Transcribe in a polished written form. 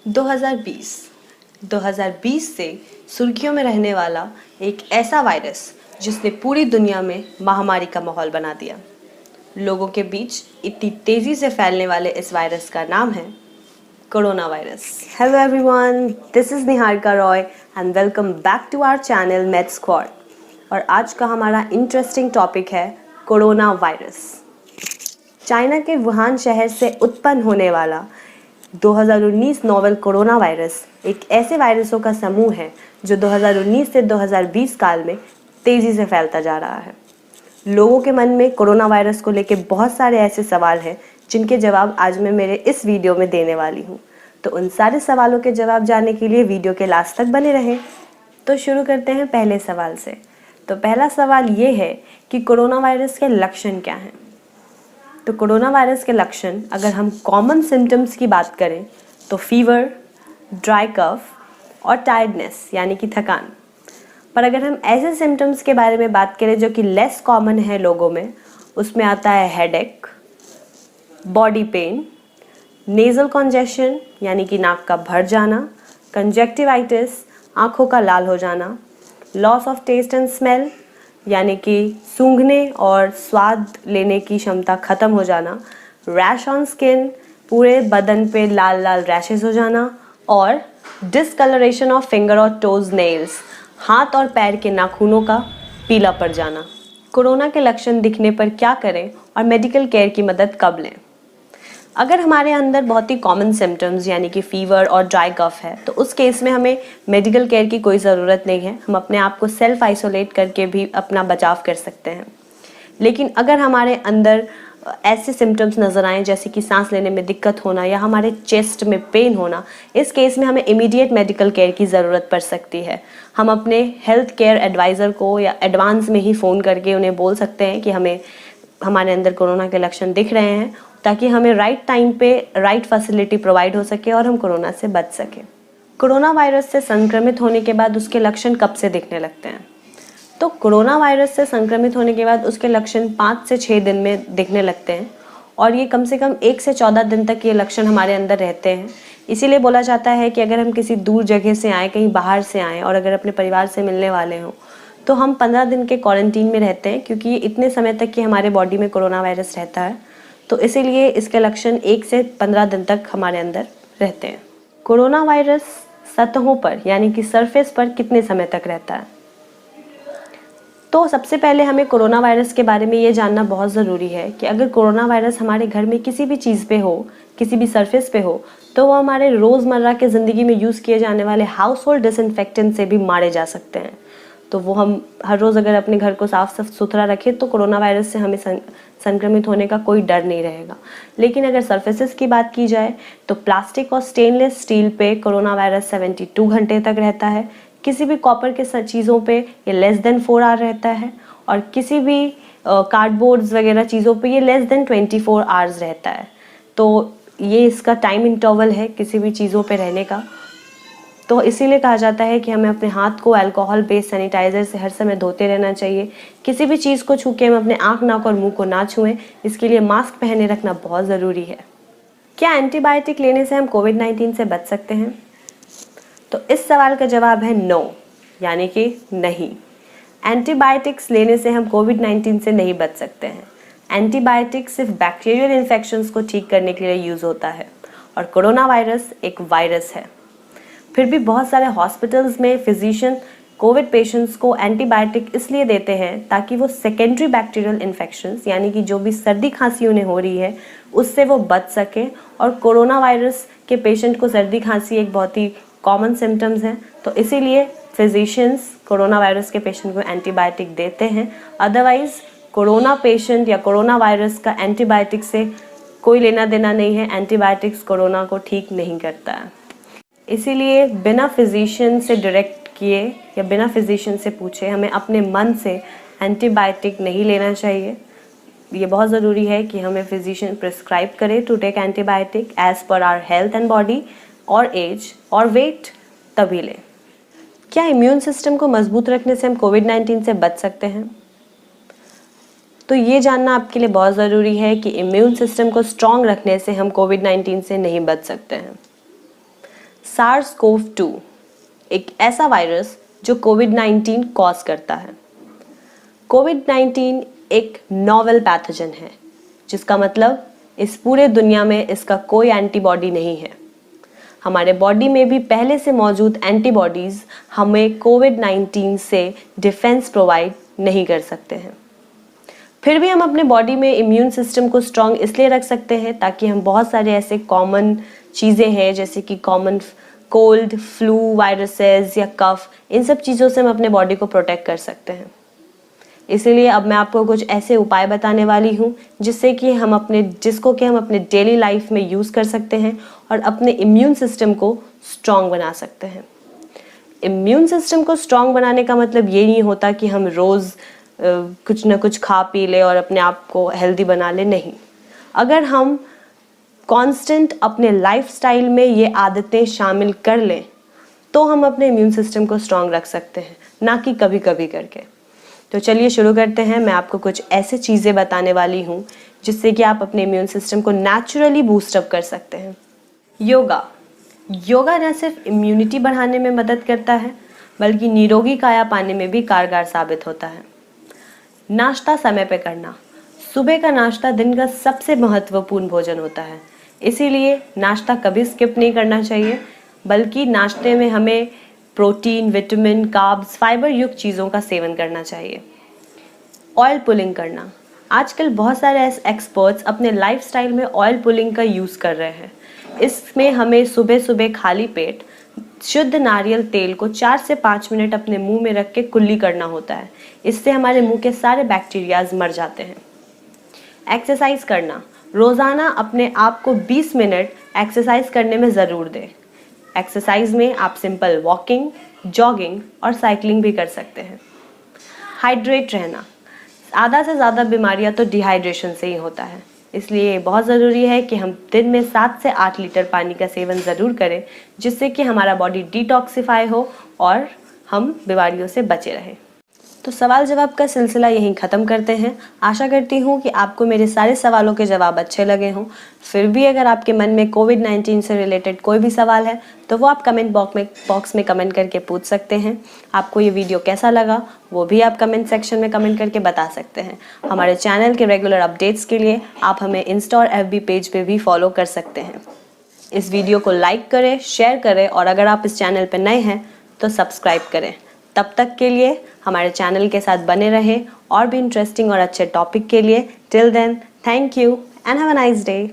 2020 से सुर्खियों में रहने वाला एक ऐसा वायरस जिसने पूरी दुनिया में महामारी का माहौल बना दिया। लोगों के बीच इतनी तेजी से फैलने वाले इस वायरस का नाम है corona virus. Hello everyone, this is Niharika Roy and welcome back to our channel med squad. और आज का हमारा इंटरेस्टिंग टॉपिक है कोरोना वायरस। चाइना के वुहान शहर से उत्पन्न होने वाला 2019 नोवेल कोरोना वायरस एक ऐसे वायरसों का समूह है जो 2019 से 2020 काल में तेजी से फैलता जा रहा है। लोगों के मन में कोरोना वायरस को लेकर बहुत सारे ऐसे सवाल हैं जिनके जवाब आज मैं मेरे इस वीडियो में देने वाली हूँ। तो उन सारे सवालों के जवाब जानने के लिए वीडियो के लास्ट तक बने रहें। तो शुरू करते हैं पहले सवाल से। तो पहला सवाल ये है कि कोरोना वायरस के लक्षण क्या हैं। तो कोरोना वायरस के लक्षण अगर हम कॉमन सिम्टम्स की बात करें तो फीवर, ड्राई कफ और टायर्डनेस यानी कि थकान। पर अगर हम ऐसे सिम्टम्स के बारे में बात करें जो कि लेस कॉमन है लोगों में, उसमें आता है headache, body pain, nasal congestion यानी कि नाक का भर जाना, कंजक्टिवाइटिस आँखों का लाल हो जाना, loss of taste and smell यानी कि सूंघने और स्वाद लेने की क्षमता खत्म हो जाना, रैश ऑन स्किन पूरे बदन पे लाल लाल रैशेस हो जाना और डिसकलरेशन ऑफ फिंगर और टोज नेल्स हाथ और पैर के नाखूनों का पीला पड़ जाना। कोरोना के लक्षण दिखने पर क्या करें और मेडिकल केयर की मदद कब लें। अगर हमारे अंदर बहुत ही कॉमन सिम्टम्स यानी कि फीवर और ड्राई कफ है तो उस केस में हमें मेडिकल केयर की कोई ज़रूरत नहीं है। हम अपने आप को सेल्फ आइसोलेट करके भी अपना बचाव कर सकते हैं। लेकिन अगर हमारे अंदर ऐसे सिम्टम्स नज़र आएँ जैसे कि सांस लेने में दिक्कत होना या हमारे चेस्ट में पेन होना, इस केस में हमें इमीडिएट मेडिकल केयर की ज़रूरत पड़ सकती है। हम अपने हेल्थ केयर एडवाइज़र को या एडवांस में ही फ़ोन करके उन्हें बोल सकते हैं कि हमारे अंदर कोरोना के लक्षण दिख रहे हैं, ताकि हमें राइट टाइम पे राइट फैसिलिटी प्रोवाइड हो सके और हम कोरोना से बच सकें। कोरोना वायरस से संक्रमित होने के बाद उसके लक्षण कब से दिखने लगते हैं। तो कोरोना वायरस से संक्रमित होने के बाद उसके लक्षण 5 से 6 दिन में दिखने लगते हैं और ये कम से कम 1 से 14 दिन तक ये लक्षण हमारे अंदर रहते हैं। इसीलिए बोला जाता है कि अगर हम किसी दूर जगह से आए, कहीं बाहर से आएँ और अगर अपने परिवार से मिलने वाले हों तो हम 15 दिन के क्वारंटीन में रहते हैं, क्योंकि ये इतने समय तक कि हमारे बॉडी में कोरोना वायरस रहता है। तो इसीलिए इसके लक्षण 1 से 15 दिन तक हमारे अंदर रहते हैं। कोरोना वायरस सतहों पर यानी कि सरफेस पर कितने समय तक रहता है। तो सबसे पहले हमें कोरोना वायरस के बारे में ये जानना बहुत ज़रूरी है कि अगर कोरोना वायरस हमारे घर में किसी भी चीज़ पे हो, किसी भी सरफेस पे हो, तो वो हमारे रोज़मर्रा के ज़िंदगी में यूज़ किए जाने वाले हाउस होल्ड डिसइंफेक्टेंट से भी मारे जा सकते हैं। तो वो हम हर रोज़ अगर अपने घर को साफ़ सुथरा रखें तो कोरोना वायरस से हमें संक्रमित होने का कोई डर नहीं रहेगा। लेकिन अगर सरफेसेस की बात की जाए तो प्लास्टिक और स्टेनलेस स्टील पे कोरोना वायरस 72 घंटे तक रहता है। किसी भी कॉपर के चीज़ों पे ये लेस देन 4 आवर रहता है और किसी भी कार्डबोर्ड्स वगैरह चीज़ों पे ये लेस देन 24 आवर्स रहता है। तो ये इसका टाइम इंटरवल है किसी भी चीज़ों पे रहने का। तो इसीलिए कहा जाता है कि हमें अपने हाथ को अल्कोहल बेस्ड सैनिटाइज़र से हर समय धोते रहना चाहिए। किसी भी चीज़ को छू के हम अपने आँख, नाक और मुंह को ना छुएं। इसके लिए मास्क पहने रखना बहुत ज़रूरी है। क्या एंटीबायोटिक लेने से हम कोविड-19 से बच सकते हैं। तो इस सवाल का जवाब है नो, यानी कि नहीं। एंटीबायोटिक्स लेने से हम कोविड-19 से नहीं बच सकते हैं। एंटीबायोटिक सिर्फ बैक्टीरियल इन्फेक्शंस को ठीक करने के लिए यूज़ होता है और कोरोना वायरस एक वायरस है। फिर भी बहुत सारे हॉस्पिटल्स में फिजिशियन कोविड पेशेंट्स को एंटीबायोटिक इसलिए देते हैं ताकि वो सेकेंडरी बैक्टीरियल इन्फेक्शंस यानी कि जो भी सर्दी खांसी उन्हें हो रही है उससे वो बच सकें। और कोरोना वायरस के पेशेंट को सर्दी खांसी एक बहुत ही कॉमन सिम्टम्स हैं, तो इसीलिए फिजिशियंस कोरोना वायरस के पेशेंट को एंटीबायोटिक देते हैं। अदरवाइज़ कोरोना पेशेंट या कोरोना वायरस का एंटीबायोटिक से कोई लेना देना नहीं है। एंटीबायोटिक्स कोरोना को ठीक नहीं करता है। इसीलिए बिना फिजिशियन से डायरेक्ट किए या बिना फिजिशियन से पूछे हमें अपने मन से एंटीबायोटिक नहीं लेना चाहिए। ये बहुत ज़रूरी है कि हमें फिजिशियन प्रिस्क्राइब करे to take antibiotic as per our health and body और एज और वेट, तभी लें। क्या इम्यून सिस्टम को मजबूत रखने से हम कोविड-19 से बच सकते हैं। तो ये जानना आपके लिए बहुत ज़रूरी है कि इम्यून सिस्टम को स्ट्रॉन्ग रखने से हम कोविड-19 से नहीं बच सकते हैं। SARS-CoV-2 एक ऐसा वायरस जो कोविड-19 कॉज करता है। कोविड-19 एक नोवेल पैथोजन है, जिसका मतलब इस पूरे दुनिया में इसका कोई एंटीबॉडी नहीं है। हमारे बॉडी में भी पहले से मौजूद एंटीबॉडीज़ हमें कोविड-19 से डिफेंस प्रोवाइड नहीं कर सकते हैं। फिर भी हम अपने बॉडी में इम्यून सिस्टम को स्ट्रॉन्ग इसलिए रख सकते हैं ताकि हम बहुत सारे ऐसे कॉमन चीज़ें हैं जैसे कि कॉमन कोल्ड, फ्लू, वायरसेस या कफ, इन सब चीज़ों से हम अपने बॉडी को प्रोटेक्ट कर सकते हैं। इसीलिए अब मैं आपको कुछ ऐसे उपाय बताने वाली हूँ जिससे कि हम अपने डेली लाइफ में यूज़ कर सकते हैं और अपने इम्यून सिस्टम को स्ट्रॉन्ग बना सकते हैं। इम्यून सिस्टम को स्ट्रॉन्ग बनाने का मतलब ये नहीं होता कि हम रोज़ कुछ ना कुछ खा पी ले और अपने आप को हेल्दी बना ले, नहीं। अगर हम कांस्टेंट अपने लाइफस्टाइल में ये आदतें शामिल कर लें तो हम अपने इम्यून सिस्टम को स्ट्रॉन्ग रख सकते हैं, ना कि कभी कभी करके। तो चलिए शुरू करते हैं। मैं आपको कुछ ऐसे चीज़ें बताने वाली हूँ जिससे कि आप अपने इम्यून सिस्टम को नेचुरली बूस्टअप कर सकते हैं। योगा न सिर्फ इम्यूनिटी बढ़ाने में मदद करता है बल्कि निरोगी काया पाने में भी कारगर साबित होता है। नाश्ता समय पे करना। सुबह का नाश्ता दिन का सबसे महत्वपूर्ण भोजन होता है, इसीलिए नाश्ता कभी स्किप नहीं करना चाहिए, बल्कि नाश्ते में हमें प्रोटीन, विटामिन, कार्ब्स, फाइबर युक्त चीज़ों का सेवन करना चाहिए। ऑयल पुलिंग करना। आजकल बहुत सारे एक्सपर्ट्स अपने लाइफस्टाइल में ऑयल पुलिंग का यूज़ कर रहे हैं। इसमें हमें सुबह सुबह खाली पेट शुद्ध नारियल तेल को 4 से 5 मिनट अपने मुंह में रख के कुल्ली करना होता है। इससे हमारे मुंह के सारे बैक्टीरियाज मर जाते हैं। एक्सरसाइज करना। रोज़ाना अपने आप को 20 मिनट एक्सरसाइज करने में ज़रूर दें। एक्सरसाइज में आप सिंपल वॉकिंग, जॉगिंग और साइकिलिंग भी कर सकते हैं। हाइड्रेट रहना। आधा से ज़्यादा बीमारियां तो डिहाइड्रेशन से ही होता है, इसलिए बहुत ज़रूरी है कि हम दिन में 7 से 8 लीटर पानी का सेवन ज़रूर करें, जिससे कि हमारा बॉडी डिटॉक्सिफाई हो और हम बीमारियों से बचे रहें। तो सवाल जवाब का सिलसिला यहीं ख़त्म करते हैं। आशा करती हूँ कि आपको मेरे सारे सवालों के जवाब अच्छे लगे हों। फिर भी अगर आपके मन में कोविड-19 से रिलेटेड कोई भी सवाल है तो वो आप कमेंट बॉक्स में कमेंट करके पूछ सकते हैं। आपको ये वीडियो कैसा लगा वो भी आप कमेंट सेक्शन में कमेंट करके बता सकते हैं। हमारे चैनल के रेगुलर अपडेट्स के लिए आप हमें इंस्टा और FB पेज पे भी फॉलो कर सकते हैं। इस वीडियो को लाइक करें, शेयर करें और अगर आप इस चैनल पर नए हैं तो सब्सक्राइब करें। तब तक के लिए हमारे चैनल के साथ बने रहें और भी इंटरेस्टिंग और अच्छे टॉपिक के लिए। Till then, thank you and have a nice day.